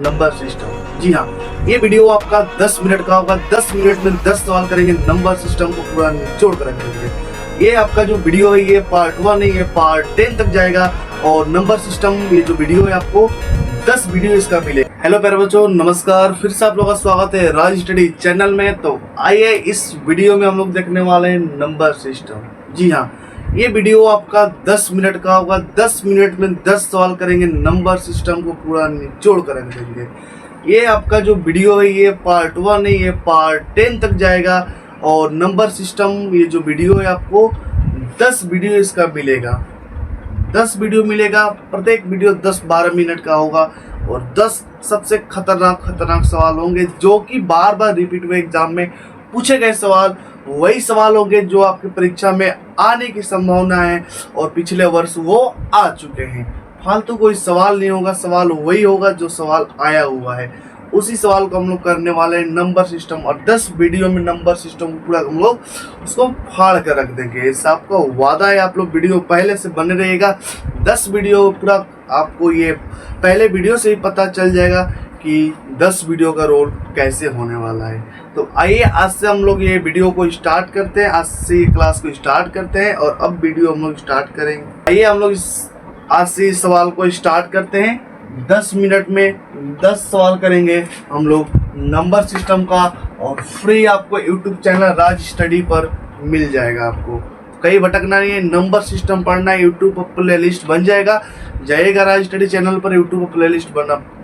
Number system. जी हाँ, ये video आपका 10 मिनट का होगा। 10 मिनट में 10 सवाल करेंगे, नंबर सिस्टम को पूरा निचोड़ कर रखेंगे। ये आपका जो वीडियो है ये पार्ट 1 है, ये पार्ट 10 तक जाएगा। और नंबर सिस्टम ये जो वीडियो है आपको 10 वीडियो इसका मिले। हेलो प्यारे बच्चों, नमस्कार। फिर से आप लोगों का स्वागत है राज स्टडी चैनल में। तो आइए इस वीडियो में हम लोग देखने वाले हैं नंबर सिस्टम। जी हाँ, ये वीडियो आपका 10 मिनट का होगा। 10 मिनट में 10 सवाल करेंगे, नंबर सिस्टम को पूरा निचोड़ कर रख देंगे। ये आपका जो वीडियो है ये पार्ट 1 है, ये पार्ट 10 तक जाएगा। और नंबर सिस्टम ये जो वीडियो है आपको 10 वीडियो इसका मिलेगा। 10 वीडियो मिलेगा, प्रत्येक वीडियो 10-12 मिनट का होगा। और 10 सबसे खतरनाक सवाल होंगे जो कि बार बार रिपीट हुए एग्जाम में पूछे गए सवाल। वही सवाल होंगे जो आपकी परीक्षा में आने की संभावना है और पिछले वर्ष वो आ चुके हैं। फालतू कोई सवाल नहीं होगा, सवाल वही होगा जो सवाल आया हुआ है। उसी सवाल को हम लोग करने वाले हैं नंबर सिस्टम। और 10 वीडियो में नंबर सिस्टम को पूरा हम लोग उसको फाड़ कर रख देंगे। इससे आपका वादा है, आप लोग वीडियो पहले से बने रहिएगा। 10 वीडियो पूरा आपको ये पहले वीडियो से ही पता चल जाएगा कि 10 वीडियो का रोल कैसे होने वाला है। तो आइए आज से हम लोग ये वीडियो को स्टार्ट करते हैं। आज से ये क्लास को स्टार्ट करते हैं और अब वीडियो हम लोग स्टार्ट करेंगे। आइए हम लोग आज से इस सवाल को स्टार्ट करते हैं। 10 मिनट में 10 सवाल करेंगे हम लोग नंबर सिस्टम का। और फ्री आपको यूट्यूब चैनल राज स्टडी पर मिल जाएगा। आपको कहीं भटकना नहीं है, नंबर सिस्टम पढ़ना है। यूट्यूब पर प्ले लिस्ट बन जाएगा राज स्टडी चैनल पर। यूट्यूब पर प्ले लिस्ट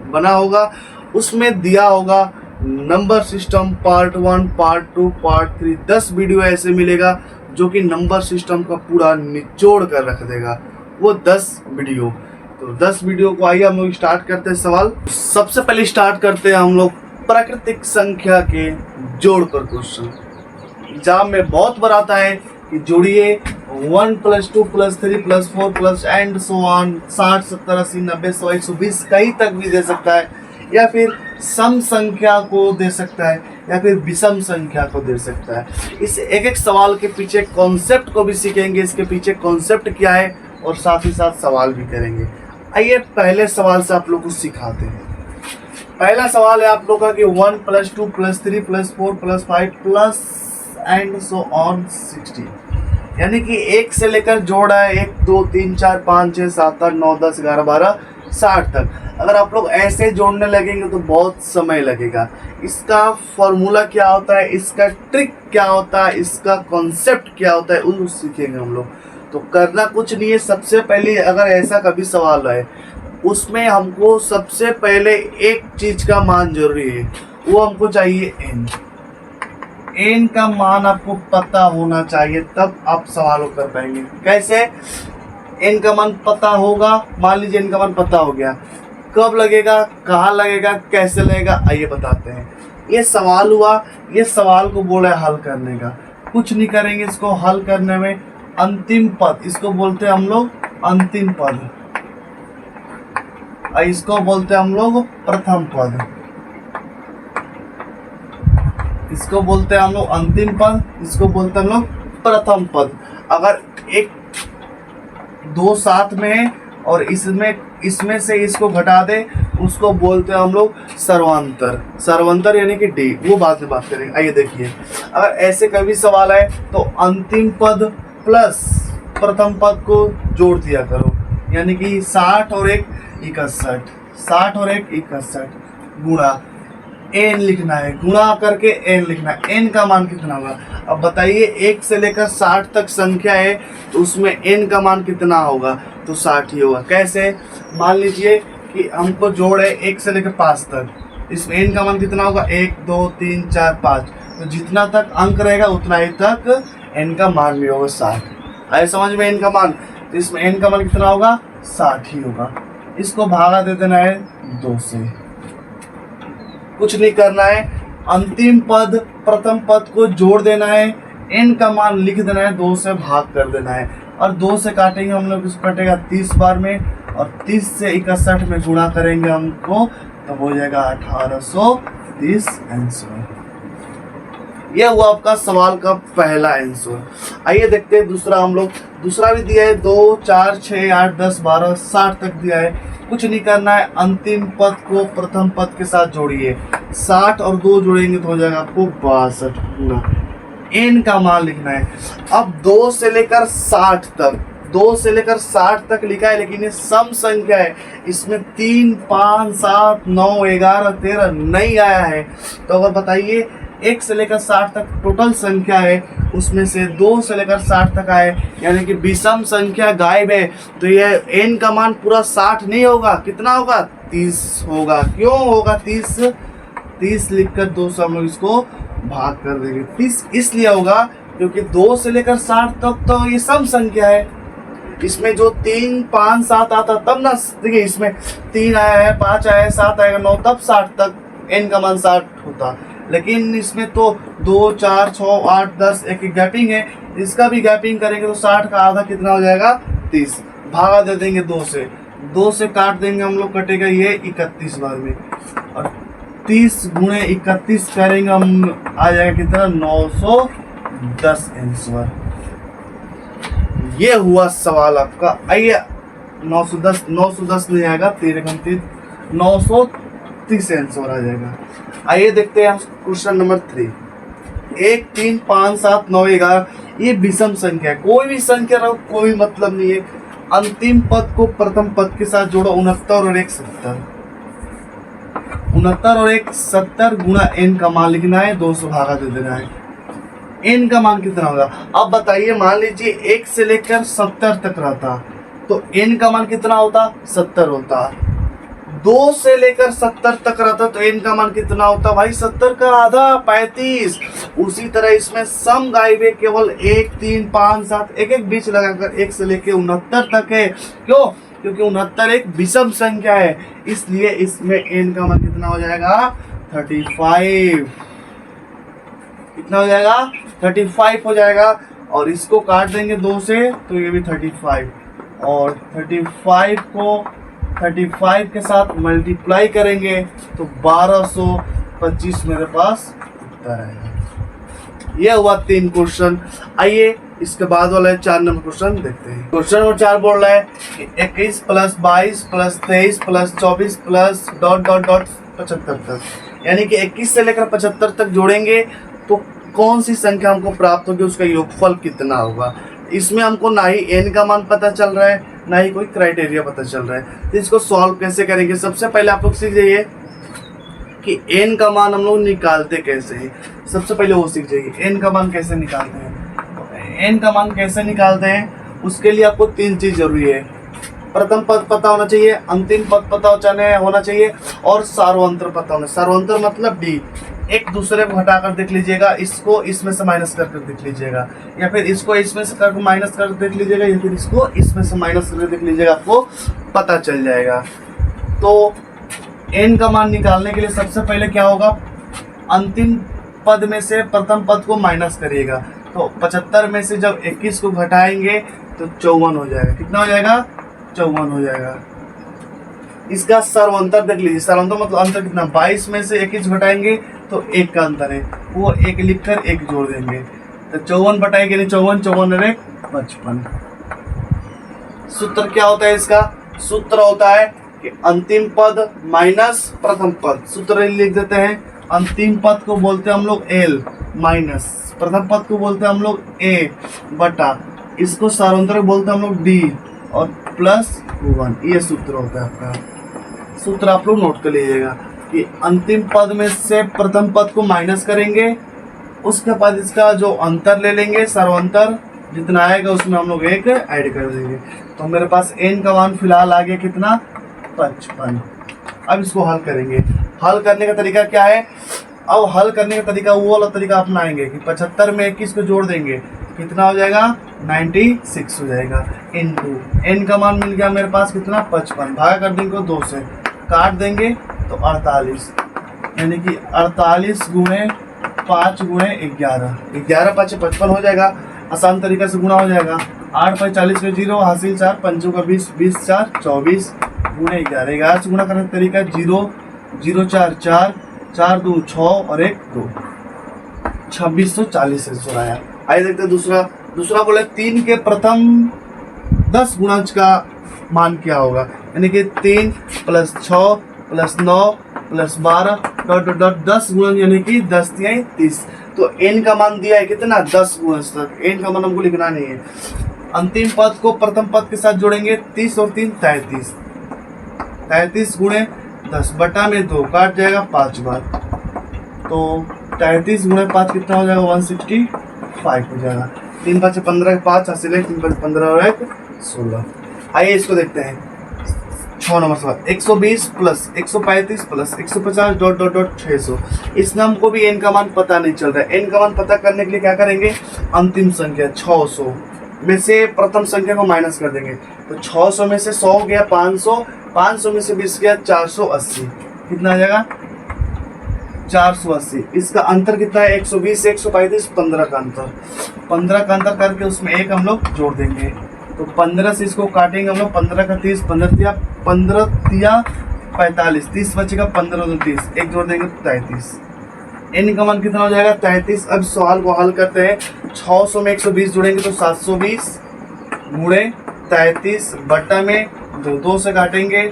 बना होगा, उसमें दिया होगा number system part 1, part 2, part 3। 10 video ऐसे मिलेगा जो कि नंबर सिस्टम का पूरा निचोड़ कर रख देगा वो 10 वीडियो। तो 10 वीडियो को आइए हम लोग स्टार्ट करते हैं सवाल। सबसे पहले स्टार्ट करते हैं हम लोग प्राकृतिक संख्या के जोड़कर क्वेश्चन। एग्जाम में बहुत बार आता है कि जोड़िए 1 + 2 + 3 + 4 प्लस एंड सो ऑन। 60, 70, 80, 90, 100, 120 कहीं तक भी दे सकता है, या फिर सम संख्या को दे सकता है, या फिर विषम संख्या को दे सकता है। इस एक सवाल के पीछे कॉन्सेप्ट को भी सीखेंगे, इसके पीछे कॉन्सेप्ट क्या है, और साथ ही साथ सवाल भी करेंगे। आइए पहले सवाल से आप लोग को सिखाते हैं। पहला सवाल है आप लोग का कि 1 + 2 + 3 + 4 + 5 प्लस एंड सो ऑन 60। यानी कि 1 से लेकर जोड़ा है 1, 2, 3, 4, 5, 6, 7, 8, 9, 10, 11, 12, 60 तक। अगर आप लोग ऐसे जोड़ने लगेंगे तो बहुत समय लगेगा। इसका फॉर्मूला क्या होता है, इसका ट्रिक क्या होता है, इसका कॉन्सेप्ट क्या होता है, वो सीखेंगे हम लोग। तो करना कुछ नहीं है। सबसे पहले अगर ऐसा कभी सवाल है उसमें हमको सबसे पहले एक चीज का मान जरूरी है, वो हमको चाहिए n। n का मान आपको पता होना चाहिए, तब आप सवाल को कर पाएंगे। कैसे n का मान पता होगा? मान लीजिए n का मान पता हो गया, कब लगेगा, कहाँ लगेगा, कैसे लगेगा, आइए बताते हैं। ये सवाल हुआ, ये सवाल को बोला है हल करने का। कुछ नहीं करेंगे इसको हल करने में। अंतिम पद, इसको बोलते हैं हम लोग अंतिम पद, इसको बोलते हैं हम लोग प्रथम पद, इसको बोलते हैं हम लोग अंतिम पद, इसको बोलते हैं हम लोग प्रथम पद। अगर एक दो साथ में है और इसमें से इसको घटा दे, उसको बोलते हैं हम लोग सर्वांतर। सर्वांतर यानी कि डी, वो बाद में बात करेंगे। आइए देखिए, अगर ऐसे कभी सवाल है तो अंतिम पद प्लस प्रथम पद को जोड़ दिया करो। यानी कि 60 और 1 61, 60 और 1 61 गुणा n लिखना है, गुणा करके n लिखना है। n का मान कितना होगा? अब बताइए, 1 से लेकर 60 तक संख्या है तो उसमें n का मान कितना होगा? तो 60 ही होगा। कैसे? मान लीजिए कि हमको जोड़ है 1 से लेकर 5 तक, इसमें n का मान कितना होगा? 1, 2, 3, 4, 5। तो जितना तक अंक रहेगा उतना ही तक n का मान भी होगा 60। आए समझ में n का मान? तो इसमें n का मान कितना होगा? 60 ही होगा। इसको भागा दे देना है 2 से, कुछ नहीं करना है। अंतिम पद प्रथम पद को जोड़ देना है, n का मान लिख देना है, 2 से भाग कर देना है। और 2 से काटेंगे हम लोग, इसको कटेगा 30 बार में, और 30 से 61 में गुणा करेंगे हमको, तब हो जाएगा 1830 आंसर। यह हुआ आपका सवाल का पहला आंसर। आइए देखते हैं दूसरा। हम लोग दूसरा भी दिया है 2, 4, 6, 8, 10, 12, 60 तक दिया है। कुछ नहीं करना है, अंतिम पद को प्रथम पद के साथ जोड़िए। 60 और 2 जोड़ेंगे तो हो जाएगा आपको 62 गुना n का मान लिखना है। अब 2 से लेकर 60 तक, 2 से लेकर 60 तक लिखा है, लेकिन ये सम संख्या है, इसमें 3, 5, 7, 9, 11, 13 नहीं आया है। तो अगर बताइए 1 से लेकर 60 तक टोटल संख्या है, उसमें से 2 से लेकर 60 तक आए, यानी कि विषम संख्या गायब है। तो ये n का मान पूरा 60 नहीं होगा, कितना होगा? 30 होगा। क्यों होगा 30? 30 लिखकर 2 से हम लोग इसको भाग कर देंगे। 30 इसलिए होगा क्योंकि 2 से लेकर 60 तक तो ये सम संख्या है। इसमें जो 3, 5, 7 आता तब ना, देखिए इसमें 3 आया है, 5 आया है, 7 आएगा, 9, तब 60 तक n का मान 60 होता। लेकिन इसमें तो 2, 4, 6, 8, 10 एक गैपिंग है, इसका भी गैपिंग करेंगे तो 60 का आधा कितना हो जाएगा? 30। भागा दे देंगे 2 से, 2 से काट देंगे हम लोग, कटेगा ये 31 बार में, और 30 गुणे 31 करेंगे हम, आ जाएगा कितना? 910 आंसर। ये हुआ सवाल आपका। आइए 910 नहीं आएगा, 13 930 आंसर आ जाएगा। आइए देखते हैं हम क्वेश्चन नंबर 3। 1, 3, 5, 7, 9, 11 ये विषम संख्या है। कोई भी संख्या रहो कोई मतलब नहीं है। अंतिम पद को प्रथम पद के साथ जोड़ो, 69 और 1 70। 69 और 1 70 गुना n का मान लिखना है, 2 से भागा दे देना है। n का मान कितना होगा? अब बताइए, मान लीजिए 1 से लेकर 70 तक रहता तो n का मान कितना होता? 70 होता। 2 से लेकर 70 तक रहता तो n का मान कितना होता भाई? 70 का आधा 35। उसी तरह इसमें सम गायब है, केवल 1, 3, 5, 7 एक बीच लगाकर 1 से लेकर 69 तक है। क्यों? क्योंकि 69 एक विषम संख्या है, इसलिए इसमें n का मान कितना हो जाएगा? 35। कितना हो जाएगा? 35 हो जाएगा। और इसको काट देंगे 2 से तो ये भी 35, और 35 को 35 के साथ मल्टीप्लाई करेंगे तो 1225 मेरे पास उत्तर आएगा। यह हुआ 3 क्वेश्चन। आइए इसके बाद वाला 4 नंबर क्वेश्चन देखते हैं। क्वेश्चन नंबर 4 बोल रहा है कि 21 + 22 + 23 + 24 प्लस ... 75 तक, यानी कि 21 से लेकर 75 तक जोड़ेंगे तो कौन सी संख्या हमको प्राप्त होगी, उसका योगफल कितना होगा। इसमें हमको ना ही n का मान पता चल रहा है, ना ही कोई क्राइटेरिया पता चल रहा है। तो इसको सॉल्व कैसे करेंगे? सबसे पहले आप लोग सीख जाइए कि n का मान हम लोग निकालते कैसे हैं। सबसे पहले वो सीख जाइए n का मान कैसे निकालते हैं। n का मान कैसे निकालते हैं, उसके लिए आपको 3 चीज जरूरी है। प्रथम पद पता होना चाहिए, अंतिम पद पता होना चाहिए, और सार्वंतर पता होना। सार्वंतर मतलब d, एक दूसरे को हटाकर देख लीजिएगा, इसको इसमें से माइनस करके देख लीजिएगा, या फिर इसको इसमें से करके माइनस कर देख लीजिएगा, या फिर इसको इसमें से माइनस करके देख लीजिएगा, आपको पता चल जाएगा। तो n का मान निकालने के लिए सबसे पहले क्या होगा? अंतिम पद में से प्रथम पद को माइनस करिएगा। तो 75 में से जब 21 को घटाएंगे तो 54 हो जाएगा। कितना हो जाएगा? 54 हो जाएगा। इसका सर्वांतर देख लीजिए। सर्वांतर मतलब अंतर कितना? 22 में से 21 घटाएंगे तो 1 का अंतर है, वो 1 लिखकर 1 जोड़ देंगे तो 54 बटाएंगे, 54, 54 और 1 55। सूत्र क्या होता है इसका? सूत्र होता है कि अंतिम पद माइनस प्रथम पद। सूत्र लिख देते हैं। अंतिम पद को बोलते हैं हम लोग l माइनस प्रथम पद को बोलते हैं हम लोग a बटा, इसको सार्वंतर बोलते हैं हम लोग d, और प्लस 1। ये सूत्र होता है आपका। सूत्र आप लोग नोट कर लीजिएगा कि अंतिम पद में से प्रथम पद को माइनस करेंगे, उसके बाद इसका जो अंतर ले लेंगे, सर्वांतर जितना आएगा उसमें हम लोग 1 ऐड कर देंगे। तो मेरे पास n का मान फिलहाल आ गया कितना? 55। अब इसको हल करेंगे। हल करने का तरीका क्या है? अब हल करने का तरीका वो वाला तरीका अपनाएंगे कि 75 में 21 को जोड़ देंगे, कितना हो जाएगा? 96 हो जाएगा। इनटू n का मान मिल गया मेरे पास कितना? 55। भागा कर देंगे 2 से, काट देंगे तो 48, यानी कि 48 गुणे 5 गुणे 11, 11 5 55 हो जाएगा। आसान तरीका से गुणा हो जाएगा। 8 5 40 में 0 हासिल 4, 5 का 20, 20 4 24 गुणे 11, 11 से गुणा करने का तरीका 0 0 4 4 4 2 6 और 1 2, 2640 आंसर आया। आइए देखते हैं दूसरा बोले 3 के प्रथम 10 गुणज का मान क्या होगा। यानी कि 3 + 6 + 9 + 12 डॉट डॉट डॉट 10 गुणन यानी कि 10 तिहाई 30। तो n का मान दिया है कितना 10 गुणन तक, n का मान हमको लिखना नहीं है। अंतिम पद को प्रथम पद के साथ जोड़ेंगे, 30 और 3 33, 33 गुणे 10 बटा में 2 काट जाएगा 5 बार, तो 33 गुणे 5 कितना हो जाएगा 165 हो जाएगा। 3 5 15 5 हासिल है, 3 5 15 और 1 16। आइए इसको देखते हैं 6 नंबर सवाल। 120 + 135 + 150 डॉट डॉट डॉट 600। इसमें हमको भी n का मान पता नहीं चल रहा है। n का मान पता करने के लिए क्या करेंगे, अंतिम संख्या 600 में से प्रथम संख्या को माइनस कर देंगे, तो 600 में से 100 गया 500, 500 में से 20 गया 480, कितना आ जाएगा 480। इसका अंतर कितना है 120 से 135, 15 का अंतर, 15 का अंतर करके उसमें एक हम लोग जोड़ देंगे, तो 15 से इसको काटेंगे हम लोग, 15 का 30, 15 तिया 45, 30 बचेगा, 15 तो 30, एक जोड़ देंगे तो 33। n का मान कितना हो जाएगा 33। अब सवाल को हल करते हैं। 600 में 120 जोड़ेंगे तो 720 गुणे 33 बटा में 2 से काटेंगे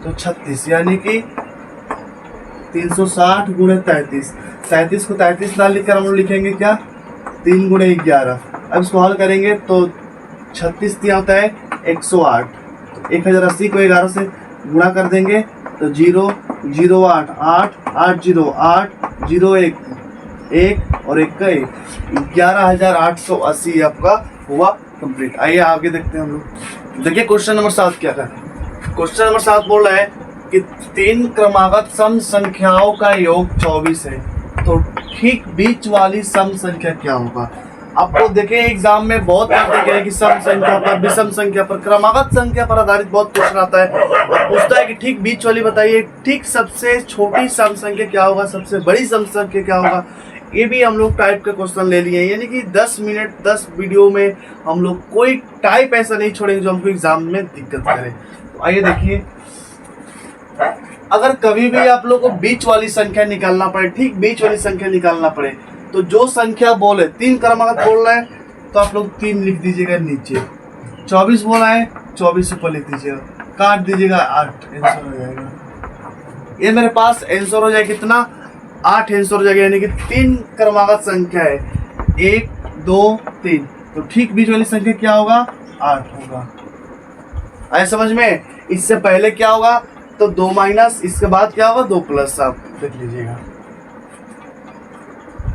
तो 36, यानी कि 360 गुणे 33। 33 को 33 ना लिखकर हम लोग लिखेंगे क्या 3 गुणे 11। अब इसको हल करेंगे तो 36 दिया होता है 108, तो 1080 को 11 से गुणा कर देंगे तो 0 0 8 8 8 0 8 0 1 1 और 1 का 1, 11880 आपका हुआ कंप्लीट। आइए आगे देखते हैं हम लोग। देखिए क्वेश्चन नंबर 7 क्या है। क्वेश्चन नंबर 7 बोल रहा है कि 3 क्रमागत सम संख्याओं का योग 24 है, तो ठीक बीच वाली सम संख्या क्या होगा। आपको देखिए एग्जाम में बहुत बार देखेंगे कि सम संख्या पर, विषम संख्या पर, क्रमागत संख्या पर आधारित बहुत क्वेश्चन आता है और पूछता है कि ठीक बीच वाली बताइए, ठीक सबसे छोटी सम संख्या क्या होगा, सबसे बड़ी सम संख्या क्या होगा। ये भी हम लोग टाइप के क्वेश्चन ले लिए हैं, यानी कि 10 मिनट 10 वीडियो में हम लोग कोई टाइप ऐसा नहीं छोड़ेंगे जो हमको एग्जाम में दिक्कत करे। तो आइए देखिए, अगर कभी भी आप लोग को बीच वाली संख्या निकालना पड़े, ठीक बीच वाली संख्या निकालना पड़े, तो जो संख्या बोले 3 क्रमागत बोल रहा है तो आप लोग 3 लिख दीजिएगा नीचे, 24 बोला है 24 ऊपर लिख दीजिएगा, काट दीजिएगा 8, आंसर हो जाएगा। ये मेरे पास आंसर हो जाएगा कितना 8 आंसर हो जाएगा, यानी कि 3 क्रमागत संख्या है 1 2 3, तो ठीक बीच वाली संख्या क्या होगा 8 होगा। आए समझ में। इससे पहले क्या होगा तो 2 माइनस, इसके बाद क्या होगा 2 प्लस, आप देख लीजिएगा।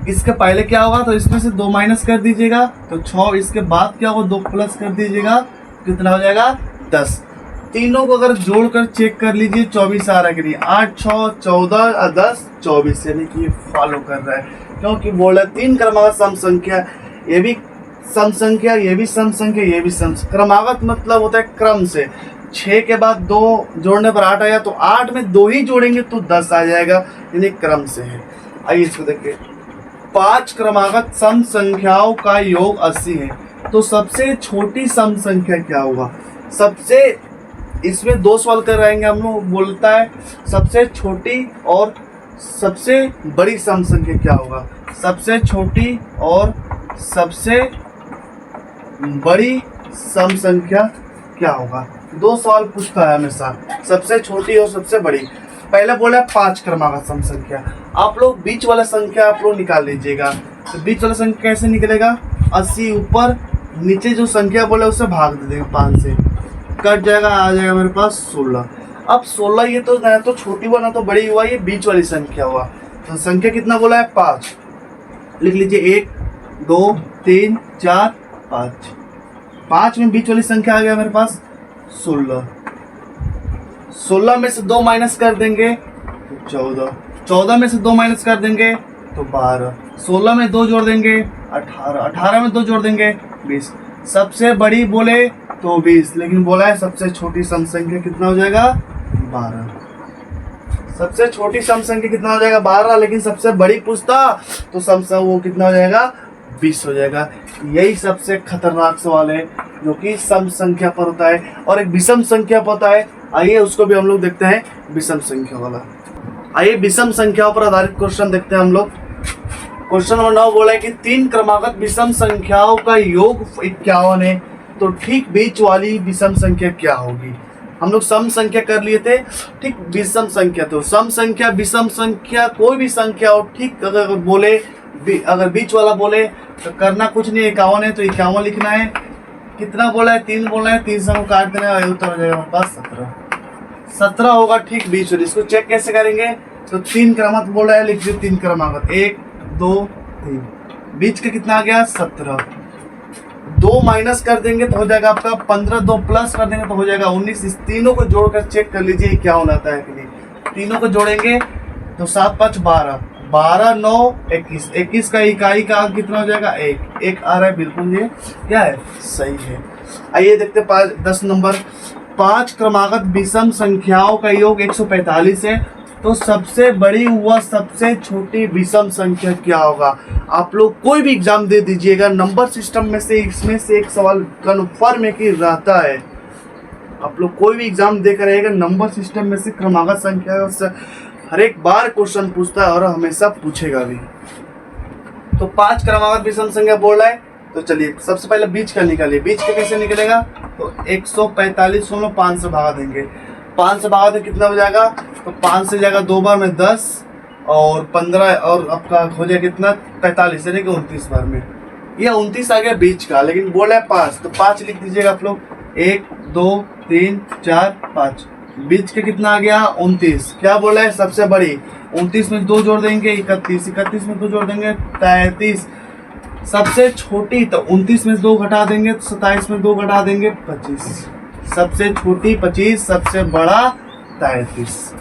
इसके पहले क्या होगा तो इसमें से 2 माइनस कर दीजिएगा तो 6, इसके बाद क्या होगा 2 प्लस कर दीजिएगा, कितना हो जाएगा 10। तीनों को अगर जोड़कर चेक कर लीजिए 24 आ रहा है कि नहीं, 8 6 14 और 10 24, यानी कि फॉलो कर रहा है, क्योंकि बोल रहा है 3 क्रमागत सम संख्या, ये भी सम संख्या, ये भी सम संख्या, ये भी सम। क्रमागत मतलब होता है क्रम से, 6 के बाद 2 जोड़ने पर 8 आया, तो 8 में 2 ही जोड़ेंगे तो 10 आ जाएगा, यानी क्रम से है। आइए इसको देखिए, 5 क्रमागत सम संख्याओं का योग 80 है, तो सबसे छोटी सम संख्या क्या होगा। सबसे, इसमें 2 सवाल कर रहेंगे हम लोग, बोलता है सबसे छोटी और सबसे बड़ी सम संख्या क्या होगा। सबसे छोटी और सबसे बड़ी सम संख्या क्या होगा, 2 सवाल पूछता है हमेशा, सबसे छोटी और सबसे बड़ी। पहले बोला 5 क्रमागत सम संख्या, आप लोग बीच वाला संख्या आप लोग निकाल लीजिएगा। तो बीच वाला संख्या कैसे निकलेगा, 80 ऊपर, नीचे जो संख्या बोला उसे भाग दे देंगे 5 से, कट जाएगा, आ जाएगा मेरे पास 16। अब 16 ये तो ना तो छोटी हुआ ना तो बड़ी हुआ, ये बीच वाली संख्या हुआ। तो संख्या कितना बोला है 5, लिख लीजिए 1 2 3 4 5, 5 में बीच वाली संख्या आ गया मेरे पास 16। 16 में से 2 माइनस कर देंगे तो 14, 14 में से 2 माइनस कर देंगे तो 12, 16 में 2 जोड़ देंगे 18, 18 में 2 जोड़ देंगे 20। सबसे बड़ी बोले तो 20, लेकिन बोला है सबसे छोटी सम संख्या कितना हो जाएगा 12। सबसे छोटी सम संख्या कितना हो जाएगा 12, लेकिन सबसे बड़ी पूछता तो सम वो कितना हो जाएगा 20 हो जाएगा। यही सबसे खतरनाक सवाल है जो कि सम संख्या पर होता है और एक विषम संख्या पर होता है। आइए उसको भी हम लोग देखते हैं, विषम संख्या वाला। आइए विषम संख्याओं पर आधारित क्वेश्चन देखते हैं हम लोग। क्वेश्चन नंबर 9 बोला है कि 3 क्रमागत विषम संख्याओं का योग 51 है, तो ठीक बीच वाली विषम संख्या क्या होगी। हम लोग सम संख्या कर लिए थे, ठीक। विषम संख्या, तो सम संख्या, विषम संख्या, कोई भी संख्या हो, ठीक। अगर बोले, अगर बीच वाला बोले तो करना कुछ नहीं, 51 है तो 51 लिखना है। कितना बोला है? 3 बोला है, 3 से काट देना है, उत्तर हो जाएगा हमारे पास 17 होगा, ठीक। बीच वाली इसको चेक कैसे करेंगे? तो 3 क्रमागत बोल रहा है, लिख दो 3 क्रमागत, 1 2 3, बीच का कितना आ गया? 17। 2 माइनस कर देंगे तो हो जाएगा आपका 15, 2 प्लस कर देंगे तो हो जाएगा 19। इस तीनों को जोड़कर चेक कर लीजिए क्या होना आता है कि नहीं। तीनों को जोड़ेंगे तो 7 5 12, 12 9 21, 21 का इकाई का अंक कितना हो जाएगा? 1 1 आ रहा है, बिल्कुल ये क्या है? सही है। आइए देखते 10 नंबर। 5 क्रमागत विषम संख्याओं का योग 145 है, तो सबसे बड़ी व सबसे छोटी विषम संख्या क्या होगा? आप लोग कोई भी एग्जाम दे दीजिएगा, नंबर सिस्टम में से इसमें से एक सवाल कन्फर्म है कि रहता है। आप लोग कोई भी एग्जाम देकर रहेगा, नंबर सिस्टम में से क्रमागत संख्या से हर एक बार क्वेश्चन पूछता है और हमेशा पूछेगा भी। तो 5 क्रमागत विषम संख्या बोल रहा है, तो चलिए सबसे पहले बीच का निकालिए। बीच का कैसे निकलेगा? तो 145 को 5 से भागा देंगे। 5 से भागा तो कितना हो जाएगा? तो 5 से जाएगा 2 बार में 10 और 15 और आपका हो जाएगा कितना? 45, यानी कि 29 बार में। ये 29 आ गया बीच का, लेकिन बोला है 5, तो 5 लिख दीजिएगा आप लोग। 1 2 3 4 5, बीच का कितना आ गया? 29। क्या बोला है? सबसे बड़ी। 29 में 2 जोड़ देंगे 31, 31 में 2 जोड़ देंगे 33। सबसे छोटी, तो 29 में 2 घटा देंगे तो 27 में 2 घटा देंगे 25। सबसे छोटी 25, सबसे बड़ा 33।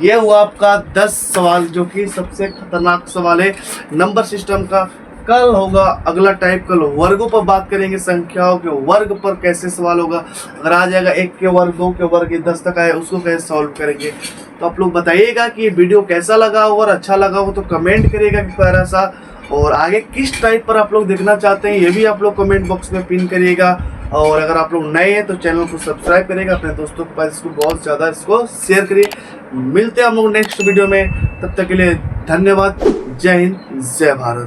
ये हुआ आपका 10 सवाल, जो कि सबसे खतरनाक सवाल है नंबर सिस्टम का। कल होगा अगला टाइप, कल वर्गों पर बात करेंगे, संख्याओं के वर्ग पर कैसे सवाल होगा। अगर आ जाएगा 1 के वर्ग, 2 के वर्ग, 10 तक आए, उसको कैसे सॉल्व करेंगे। तो आप लोग बताइएगा कि ये वीडियो कैसा लगा होगा, और अच्छा लगा हो तो कमेंट करिएगा कि प्यारा सा, और आगे किस टाइप पर आप लोग देखना चाहते हैं ये भी आप लोग कमेंट बॉक्स में पिन करिएगा। और अगर आप लोग नए हैं तो चैनल को सब्सक्राइब करिएगा, अपने दोस्तों के पास इसको बहुत ज़्यादा इसको शेयर करिए। मिलते हैं हम लोग नेक्स्ट वीडियो में, तब तक के लिए धन्यवाद। जय हिंद, जय भारत।